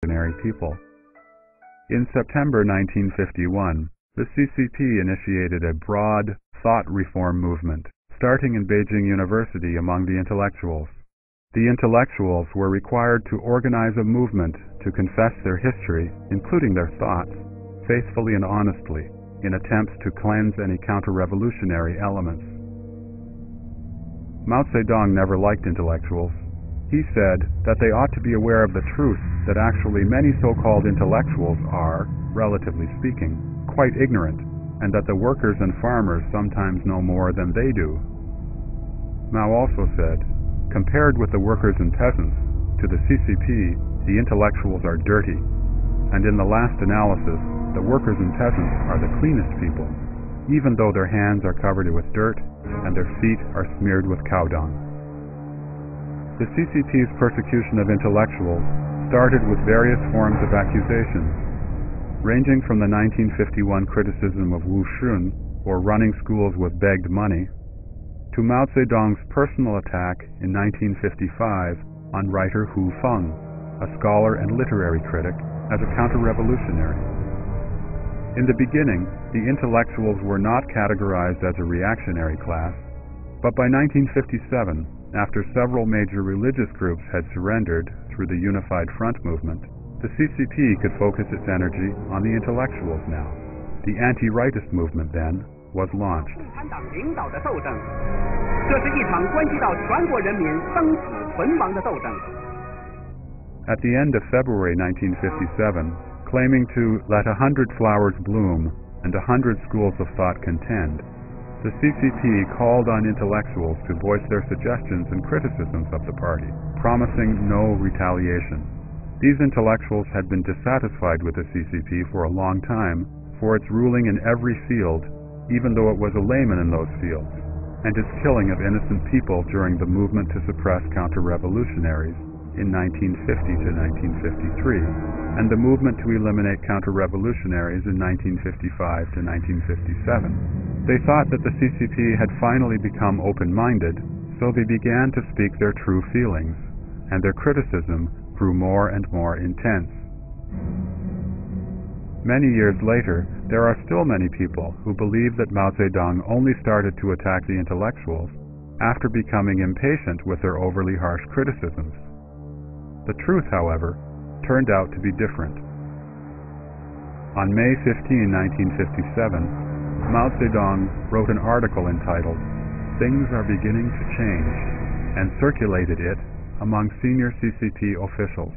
ordinary people. In September 1951, the CCP initiated a broad thought reform movement, starting in Beijing University among the intellectuals. The intellectuals were required to organize a movement to confess their history, including their thoughts, faithfully and honestly, in attempts to cleanse any counter-revolutionary elements. Mao Zedong never liked intellectuals. He said that they ought to be aware of the truth that actually many so-called intellectuals are, relatively speaking, quite ignorant, and that the workers and farmers sometimes know more than they do. Mao also said, compared with the workers and peasants, to the CCP, the intellectuals are dirty, and in the last analysis, the workers and peasants are the cleanest people, even though their hands are covered with dirt and their feet are smeared with cow dung. The CCP's persecution of intellectuals started with various forms of accusations, ranging from the 1951 criticism of Wu Xun, or running schools with begged money, to Mao Zedong's personal attack in 1955 on writer Hu Feng, a scholar and literary critic, as a counter-revolutionary. In the beginning, the intellectuals were not categorized as a reactionary class, but by 1957, after several major religious groups had surrendered through the Unified Front movement, the CCP could focus its energy on the intellectuals now. The anti-rightist movement then was launched. At the end of February 1957, claiming to let 100 flowers bloom and 100 schools of thought contend, the CCP called on intellectuals to voice their suggestions and criticisms of the party, promising no retaliation. These intellectuals had been dissatisfied with the CCP for a long time for its ruling in every field, even though it was a layman in those fields, and its killing of innocent people during the movement to suppress counter-revolutionaries in 1950 to 1953, and the movement to eliminate counter-revolutionaries in 1955 to 1957. They thought that the CCP had finally become open-minded, so they began to speak their true feelings, and their criticism grew more and more intense. Many years later, there are still many people who believe that Mao Zedong only started to attack the intellectuals after becoming impatient with their overly harsh criticisms. The truth, however, turned out to be different. On May 15, 1957, Mao Zedong wrote an article entitled, "Things Are Beginning to Change," and circulated it among senior CCP officials.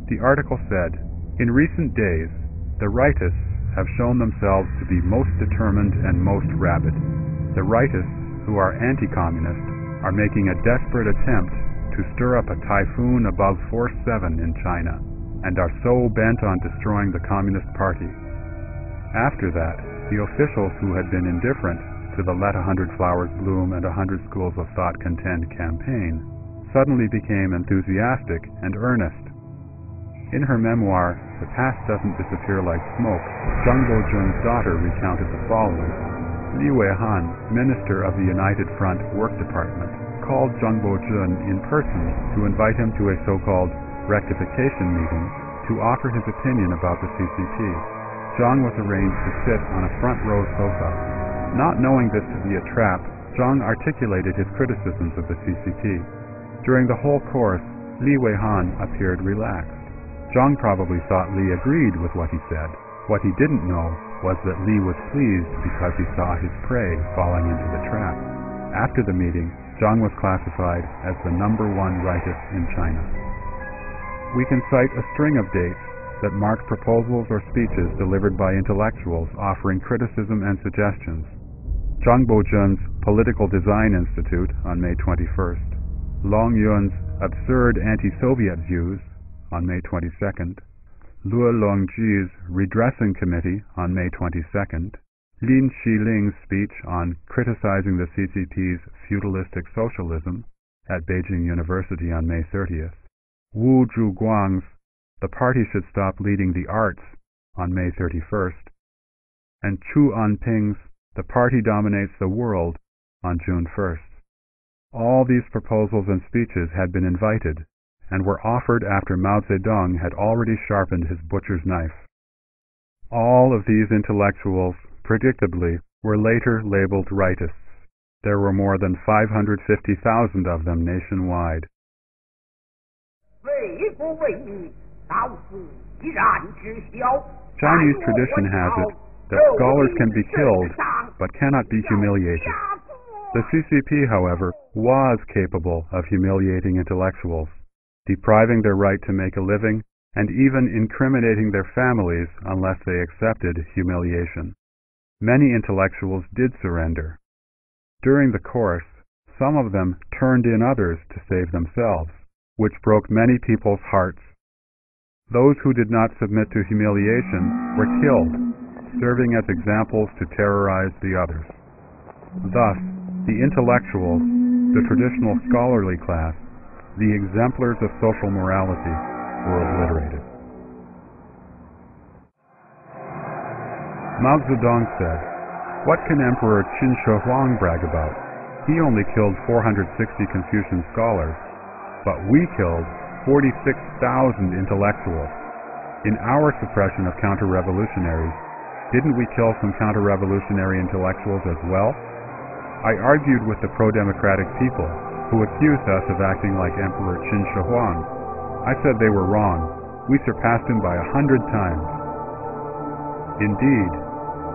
The article said, "In recent days, the rightists have shown themselves to be most determined and most rabid. The rightists, who are anti-communist, are making a desperate attempt to stir up a typhoon above Force 7 in China, and are so bent on destroying the Communist Party." After that, the officials who had been indifferent to the Let 100 Flowers Bloom and 100 Schools of Thought Contend campaign suddenly became enthusiastic and earnest. In her memoir, The Past Doesn't Disappear Like Smoke, Zhang Bojun's daughter recounted the following. Li Weihan, minister of the United Front Work Department, called Zhang Bojun in person to invite him to a so-called rectification meeting to offer his opinion about the CCP. Zhang was arranged to sit on a front-row sofa. Not knowing this to be a trap, Zhang articulated his criticisms of the CCP. During the whole course, Li Weihan appeared relaxed. Zhang probably thought Li agreed with what he said. What he didn't know was that Li was pleased because he saw his prey falling into the trap. After the meeting, Zhang was classified as the #1 rightist in China. We can cite a string of dates that mark proposals or speeches delivered by intellectuals offering criticism and suggestions. Zhang Bojun's Political Design Institute on May 21st, Long Yun's Absurd Anti-Soviet Views on May 22nd, Luo Longji's Redressing Committee on May 22nd, Lin Xiling's speech on criticizing the CCP's feudalistic socialism at Beijing University on May 30th, Wu Zhuguang's The Party Should Stop Leading the Arts on May 31st, and Chu Anping's The Party Dominates the World on June 1st. All these proposals and speeches had been invited, and were offered after Mao Zedong had already sharpened his butcher's knife. All of these intellectuals, predictably, were later labeled rightists. There were more than 550,000 of them nationwide. Chinese tradition has it that scholars can be killed but cannot be humiliated. The CCP, however, was capable of humiliating intellectuals, depriving their right to make a living, and even incriminating their families unless they accepted humiliation. Many intellectuals did surrender. During the course, some of them turned in others to save themselves, which broke many people's hearts. Those who did not submit to humiliation were killed, serving as examples to terrorize the others. Thus, the intellectuals, the traditional scholarly class, the exemplars of social morality, were obliterated. Mao Zedong said, "What can Emperor Qin Shi Huang brag about? He only killed 460 Confucian scholars, but we killed 46,000 intellectuals. In our suppression of counter-revolutionaries, didn't we kill some counter-revolutionary intellectuals as well?" I argued with the pro-democratic people who accused us of acting like Emperor Qin Shi Huang. I said they were wrong. We surpassed him by 100 times. Indeed,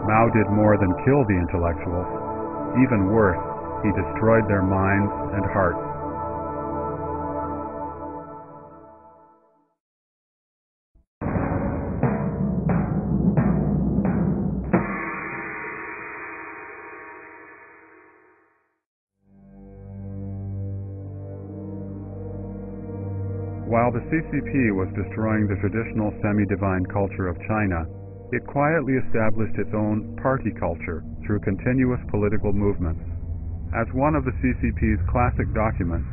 Mao did more than kill the intellectuals. Even worse, he destroyed their minds and hearts. While the CCP was destroying the traditional semi-divine culture of China, it quietly established its own party culture through continuous political movements. As one of the CCP's classic documents,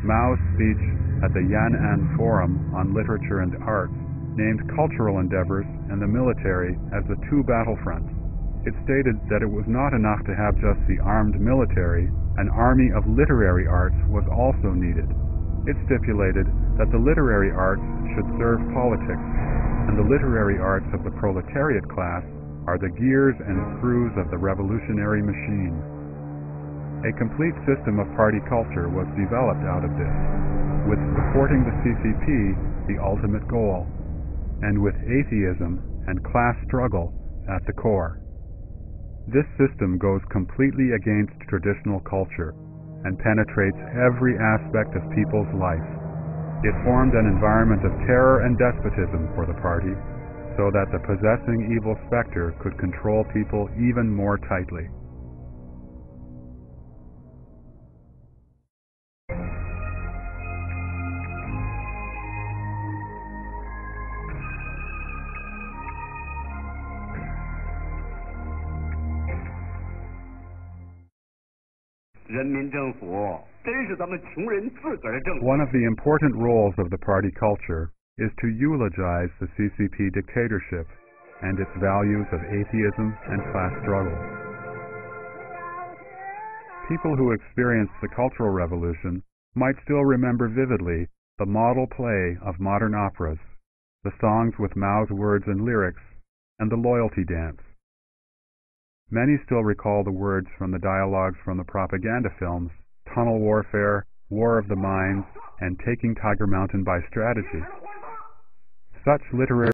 Mao's speech at the Yan'an Forum on Literature and Arts named cultural endeavors and the military as the two battlefronts. It stated that it was not enough to have just the armed military, an army of literary arts was also needed. It stipulated that the literary arts should serve politics, and the literary arts of the proletariat class are the gears and screws of the revolutionary machine. A complete system of party culture was developed out of this, with supporting the CCP the ultimate goal, and with atheism and class struggle at the core. This system goes completely against traditional culture and penetrates every aspect of people's life. It formed an environment of terror and despotism for the party, so that the possessing evil specter could control people even more tightly. One of the important roles of the party culture is to eulogize the CCP dictatorship and its values of atheism and class struggle. People who experienced the Cultural Revolution might still remember vividly the model play of modern operas, the songs with Mao's words and lyrics, and the loyalty dance. Many still recall the words from the dialogues from the propaganda films Tunnel Warfare, War of the Minds, and Taking Tiger Mountain by Strategy. Such literary